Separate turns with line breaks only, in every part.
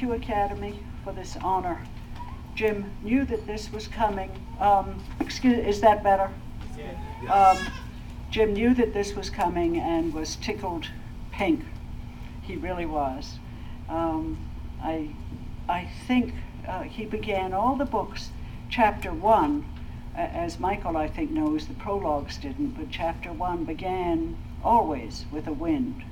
thank you, Academy, for this honor. Jim knew that this was coming. Is that better? Jim knew that this was coming and was tickled pink. He really was. I think he began all the books. Chapter 1, as Michael I think knows, the prologues didn't, but chapter 1 began always with a wind.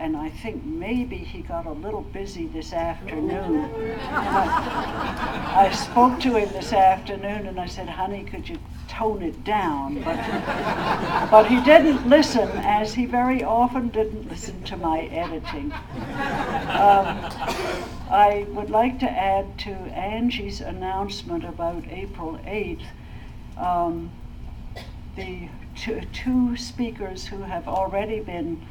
And I think maybe he got a little busy this afternoon. I spoke to him this afternoon and I said, honey, could you tone it down? But he didn't listen, as he very often didn't listen to my editing. I would like to add to Angie's announcement about April 8th, the two speakers who have already been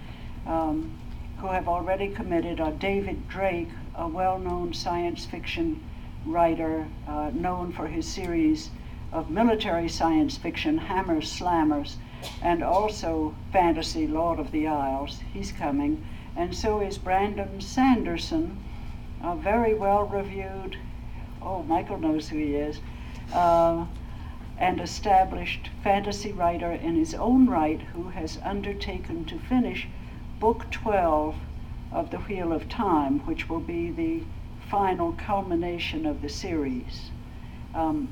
who have already committed are David Drake, a well-known science fiction writer known for his series of military science fiction, Hammers, Slammers, and also fantasy, Lord of the Isles. He's coming. And so is Brandon Sanderson, a very well-reviewed, Michael knows who he is, and established fantasy writer in his own right, who has undertaken to finish Book 12 of The Wheel of Time, which will be the final culmination of the series.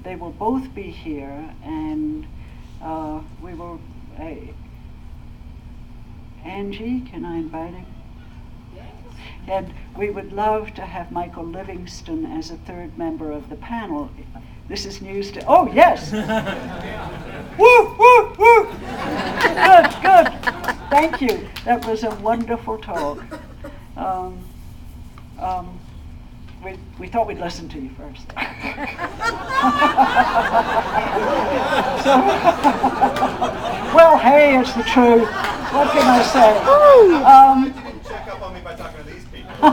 They will both be here, and we will... Angie, can I invite him?
Yes.
And we would love to have Michael Livingston as a third member of the panel. This is news to... Oh, yes! Woo, woo, woo! Good. Thank you. That was a wonderful talk. We thought we'd listen to you first. Well, hey, it's the truth. What can I say?
You didn't check up on me by talking to these people.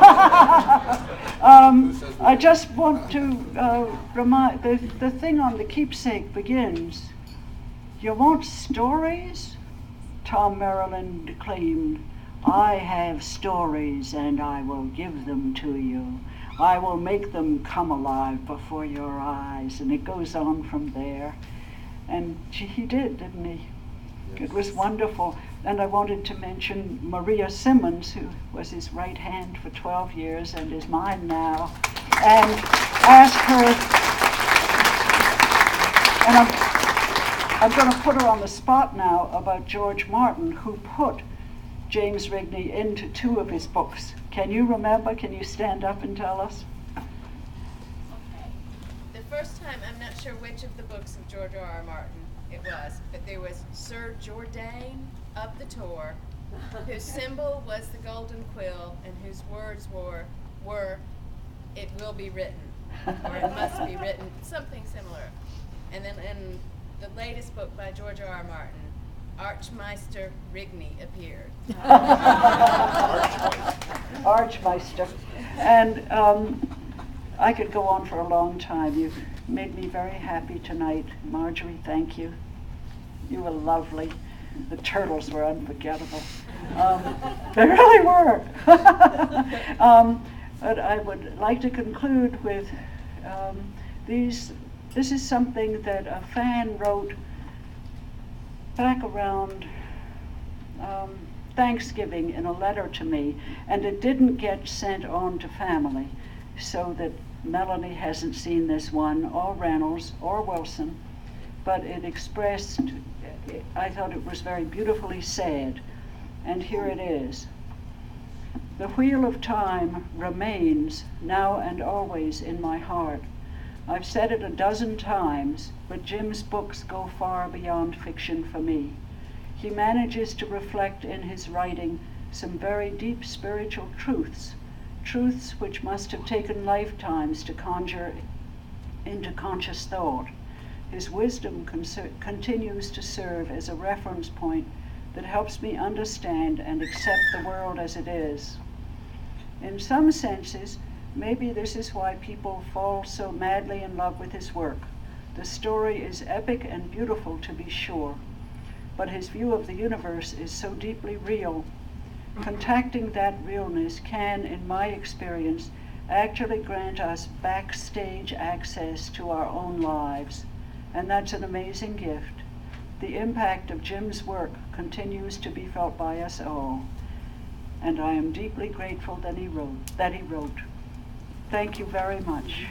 I just want to remind, the thing on the keepsake begins, you want stories? Tom Maryland declaimed, I have stories and I will give them to you. I will make them come alive before your eyes. And it goes on from there. And he did, didn't he? Yes. It was wonderful. And I wanted to mention Maria Simmons, who was his right hand for 12 years and is mine now, and ask her, and I'm going to put her on the spot now about George Martin, who put James Rigney into 2 of his books. Can you remember? Can you stand up and tell us?
Okay. The first time, I'm not sure which of the books of George R.R. Martin it was, but there was Sir Jourdain of the Tor, whose symbol was the golden quill and whose words were it will be written, or it must be written, something similar. And then in the latest book by George R.R. Martin, Archmeister Rigney appeared.
Archmeister. And I could go on for a long time. You've made me very happy tonight. Marjorie, thank you. You were lovely. The turtles were unforgettable. They really were. But I would like to conclude with this is something that a fan wrote back around Thanksgiving in a letter to me, and it didn't get sent on to family, so that Melanie hasn't seen this one, or Reynolds, or Wilson, but it expressed, I thought it was very beautifully said, and here it is. The wheel of time remains now and always in my heart. I've said it a dozen times, but Jim's books go far beyond fiction for me. He manages to reflect in his writing some very deep spiritual truths which must have taken lifetimes to conjure into conscious thought. His wisdom continues to serve as a reference point that helps me understand and accept the world as it is. In some senses, maybe this is why people fall so madly in love with his work. The story is epic and beautiful, to be sure, but his view of the universe is so deeply real. Contacting that realness can, in my experience, actually grant us backstage access to our own lives, and that's an amazing gift. The impact of Jim's work continues to be felt by us all, and I am deeply grateful that he wrote. Thank you very much.